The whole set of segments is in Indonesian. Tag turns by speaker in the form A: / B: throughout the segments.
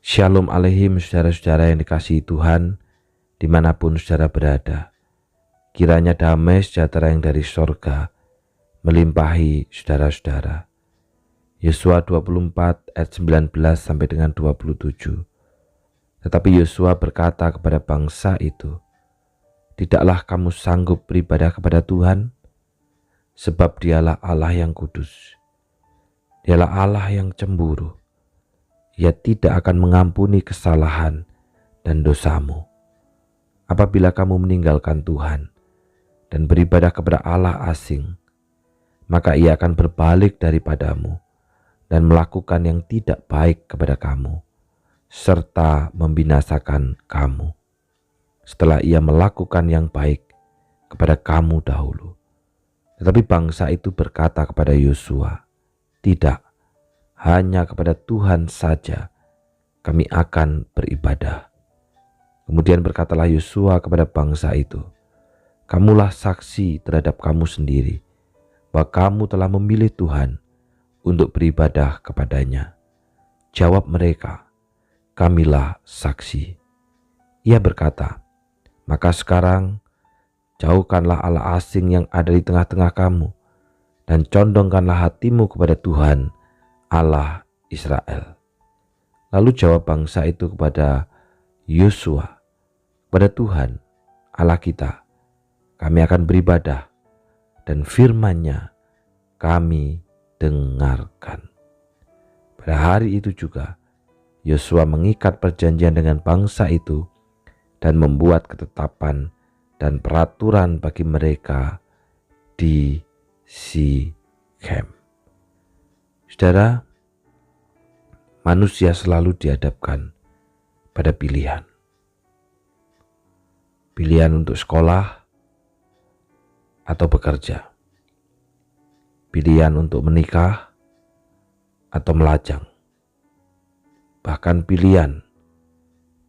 A: Shalom alaihim saudara-saudara yang dikasihi Tuhan dimanapun saudara berada. Kiranya damai sejahtera yang dari sorga melimpahi saudara-saudara. Yosua 24 ayat 19 sampai dengan 27. Tetapi Yosua berkata kepada bangsa itu, "Tidaklah kamu sanggup beribadah kepada Tuhan, sebab Dialah Allah yang kudus. Dialah Allah yang cemburu. Ia tidak akan mengampuni kesalahan dan dosamu. Apabila kamu meninggalkan Tuhan dan beribadah kepada Allah asing, maka Ia akan berbalik daripadamu dan melakukan yang tidak baik kepada kamu, serta membinasakan kamu, setelah Ia melakukan yang baik kepada kamu dahulu." Tetapi bangsa itu berkata kepada Yosua, "Tidak, hanya kepada Tuhan saja kami akan beribadah." Kemudian berkatalah Yosua kepada bangsa itu, "Kamulah saksi terhadap kamu sendiri bahwa kamu telah memilih Tuhan untuk beribadah kepadanya." Jawab mereka, "Kamilah saksi." Ia berkata, "Maka sekarang jauhkanlah Allah asing yang ada di tengah-tengah kamu dan condongkanlah hatimu kepada Tuhan Allah Israel." Lalu jawab bangsa itu kepada Yosua, "Kepada Tuhan Allah kita kami akan beribadah, dan firman-Nya kami dengarkan." Pada hari itu juga Yosua mengikat perjanjian dengan bangsa itu dan membuat ketetapan dan peraturan bagi mereka di Sikhem. Saudara, manusia selalu dihadapkan pada pilihan. Pilihan untuk sekolah atau bekerja. Pilihan untuk menikah atau melajang. Bahkan pilihan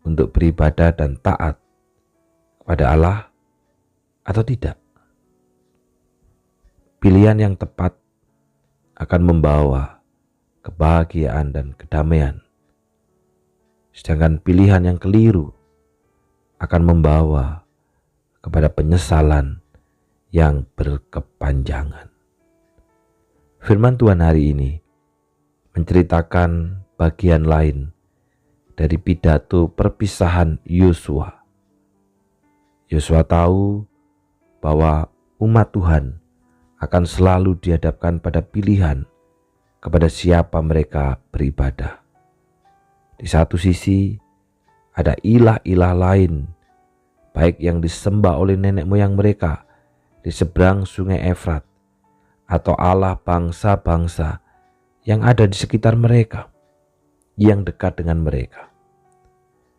A: untuk beribadah dan taat kepada Allah atau tidak. Pilihan yang tepat akan membawa kebahagiaan dan kedamaian. Sedangkan pilihan yang keliru akan membawa kepada penyesalan yang berkepanjangan. Firman Tuhan hari ini menceritakan bagian lain dari pidato perpisahan Yosua. Yosua tahu bahwa umat Tuhan akan selalu dihadapkan pada pilihan kepada siapa mereka beribadah. Di satu sisi ada ilah-ilah lain, baik yang disembah oleh nenek moyang mereka di seberang sungai Efrat, atau Allah bangsa-bangsa yang ada di sekitar mereka, yang dekat dengan mereka.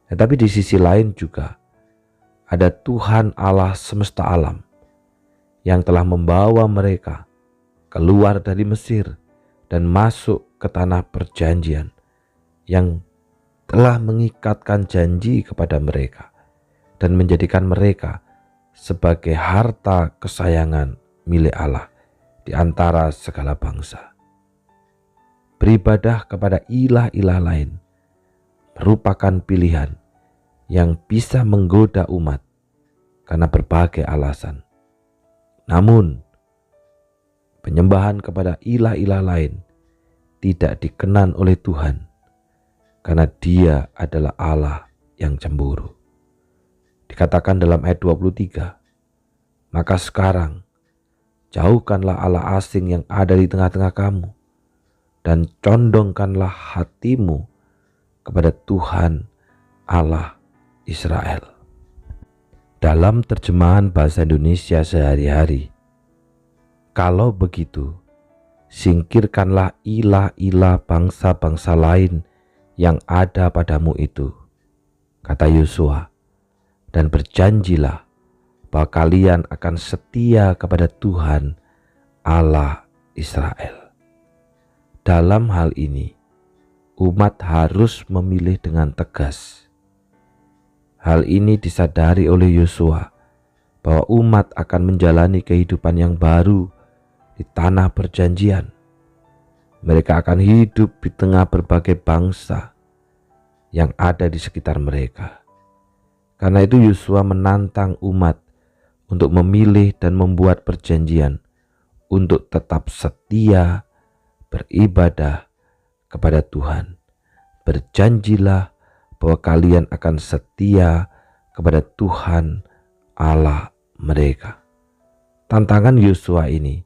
A: Tetapi di sisi lain juga ada Tuhan Allah semesta alam yang telah membawa mereka keluar dari Mesir dan masuk ke tanah perjanjian, yang telah mengikatkan janji kepada mereka dan menjadikan mereka sebagai harta kesayangan milik Allah di antara segala bangsa. Beribadah kepada ilah-ilah lain merupakan pilihan yang bisa menggoda umat karena berbagai alasan. Namun, penyembahan kepada ilah-ilah lain tidak dikenan oleh Tuhan karena Dia adalah Allah yang cemburu. Dikatakan dalam ayat 23, "Maka sekarang jauhkanlah Allah asing yang ada di tengah-tengah kamu dan condongkanlah hatimu kepada Tuhan Allah Israel." Dalam terjemahan bahasa Indonesia sehari-hari, "Kalau begitu, singkirkanlah ilah-ilah bangsa-bangsa lain yang ada padamu itu," kata Yosua, "dan berjanjilah bahwa kalian akan setia kepada Tuhan Allah Israel." Dalam hal ini, umat harus memilih dengan tegas. Hal ini disadari oleh Yosua bahwa umat akan menjalani kehidupan yang baru di tanah perjanjian. Mereka akan hidup di tengah berbagai bangsa yang ada di sekitar mereka. Karena itu Yosua menantang umat untuk memilih dan membuat perjanjian untuk tetap setia beribadah kepada Tuhan. Berjanjilah bahwa kalian akan setia kepada Tuhan Allah mereka. Tantangan Yosua ini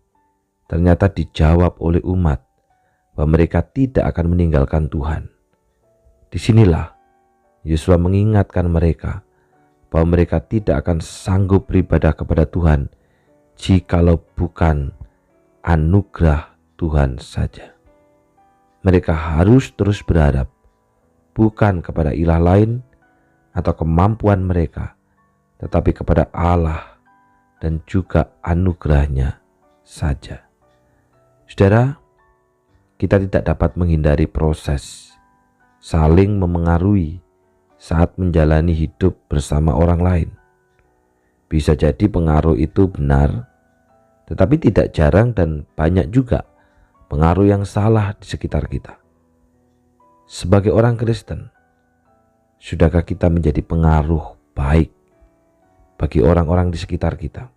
A: ternyata dijawab oleh umat bahwa mereka tidak akan meninggalkan Tuhan. Disinilah Yosua mengingatkan mereka bahwa mereka tidak akan sanggup beribadah kepada Tuhan jikalau bukan anugerah Tuhan saja. Mereka harus terus berharap bukan kepada ilah lain atau kemampuan mereka, tetapi kepada Allah dan juga anugerahnya saja. Saudara, kita tidak dapat menghindari proses saling memengaruhi saat menjalani hidup bersama orang lain. Bisa jadi pengaruh itu benar, tetapi tidak jarang dan banyak juga pengaruh yang salah di sekitar kita. Sebagai orang Kristen, sudahkah kita menjadi pengaruh baik bagi orang-orang di sekitar kita?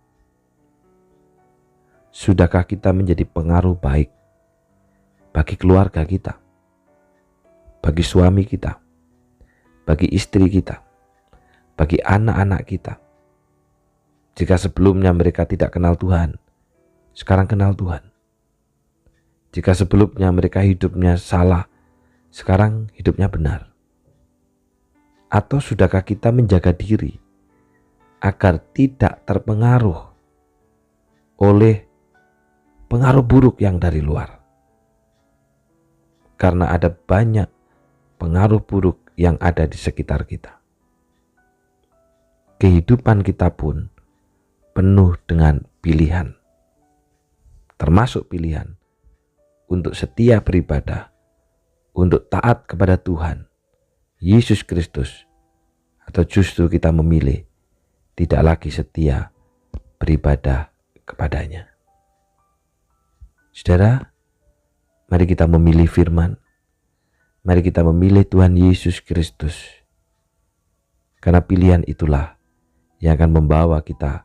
A: Sudahkah kita menjadi pengaruh baik bagi keluarga kita, bagi suami kita, bagi istri kita, bagi anak-anak kita? Jika sebelumnya mereka tidak kenal Tuhan, sekarang kenal Tuhan. Jika sebelumnya mereka hidupnya salah, sekarang hidupnya benar. Atau sudahkah kita menjaga diri agar tidak terpengaruh oleh pengaruh buruk yang dari luar? Karena ada banyak pengaruh buruk yang ada di sekitar kita. Kehidupan kita pun penuh dengan pilihan, termasuk pilihan untuk setia beribadah, untuk taat kepada Tuhan Yesus Kristus, atau justru kita memilih tidak lagi setia beribadah kepadanya. Saudara, mari kita memilih firman, mari kita memilih Tuhan Yesus Kristus, karena pilihan itulah yang akan membawa kita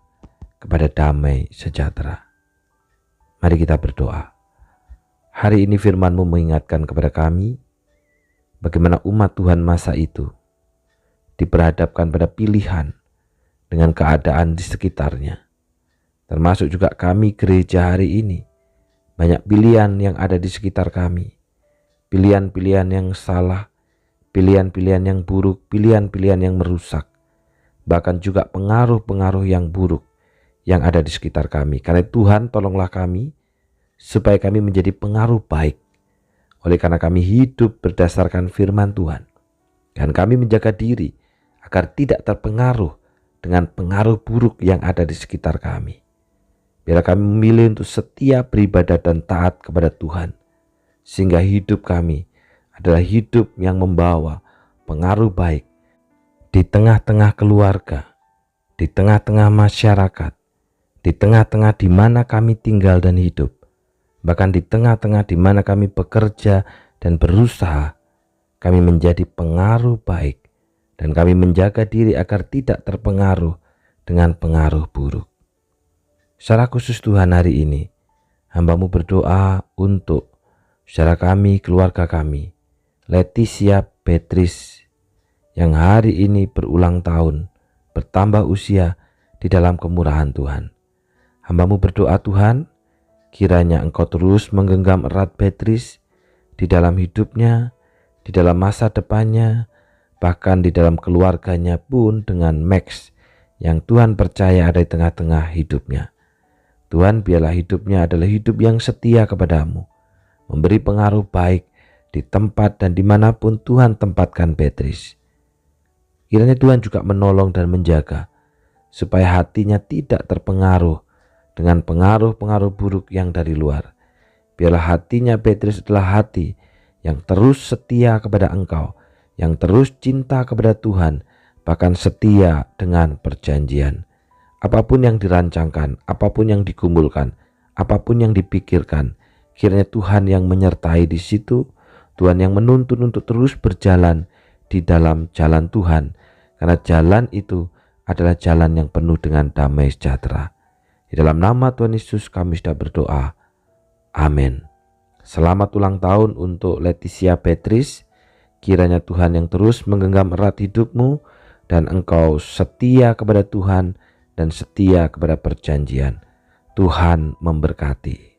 A: kepada damai sejahtera. Mari kita berdoa. Hari ini firman-Mu mengingatkan kepada kami bagaimana umat Tuhan masa itu diperhadapkan pada pilihan dengan keadaan di sekitarnya. Termasuk juga kami gereja hari ini. Banyak pilihan yang ada di sekitar kami. Pilihan-pilihan yang salah, pilihan-pilihan yang buruk, pilihan-pilihan yang merusak. Bahkan juga pengaruh-pengaruh yang buruk yang ada di sekitar kami. Karena Tuhan, tolonglah kami supaya kami menjadi pengaruh baik. Oleh karena kami hidup berdasarkan firman Tuhan. Dan kami menjaga diri agar tidak terpengaruh dengan pengaruh buruk yang ada di sekitar kami. Biar kami memilih untuk setia beribadah dan taat kepada Tuhan. Sehingga hidup kami adalah hidup yang membawa pengaruh baik di tengah-tengah keluarga, di tengah-tengah masyarakat, di tengah-tengah di mana kami tinggal dan hidup. Bahkan di tengah-tengah di mana kami bekerja dan berusaha, kami menjadi pengaruh baik dan kami menjaga diri agar tidak terpengaruh dengan pengaruh buruk. Secara khusus Tuhan, hari ini hamba-Mu berdoa untuk saudara kami, keluarga kami, Leticia Beatrice, yang hari ini berulang tahun, bertambah usia di dalam kemurahan Tuhan. Hamba-Mu berdoa Tuhan, kiranya Engkau terus menggenggam erat Beatrice di dalam hidupnya, di dalam masa depannya, bahkan di dalam keluarganya pun dengan Max yang Tuhan percaya ada di tengah-tengah hidupnya. Tuhan, biarlah hidupnya adalah hidup yang setia kepadamu, memberi pengaruh baik di tempat dan dimanapun Tuhan tempatkan Beatrice. Kiranya Tuhan juga menolong dan menjaga supaya hatinya tidak terpengaruh dengan pengaruh-pengaruh buruk yang dari luar. Biarlah hatinya Beatrice adalah hati yang terus setia kepada Engkau, yang terus cinta kepada Tuhan, bahkan setia dengan perjanjian. Apapun yang dirancangkan, apapun yang dikumpulkan, apapun yang dipikirkan, kiranya Tuhan yang menyertai di situ, Tuhan yang menuntun untuk terus berjalan di dalam jalan Tuhan, karena jalan itu adalah jalan yang penuh dengan damai sejahtera. Di dalam nama Tuhan Yesus kami sudah berdoa. Amin. Selamat ulang tahun untuk Leticia Beatrice. Kiranya Tuhan yang terus menggenggam erat hidupmu dan engkau setia kepada Tuhan dan setia kepada perjanjian. Tuhan memberkati.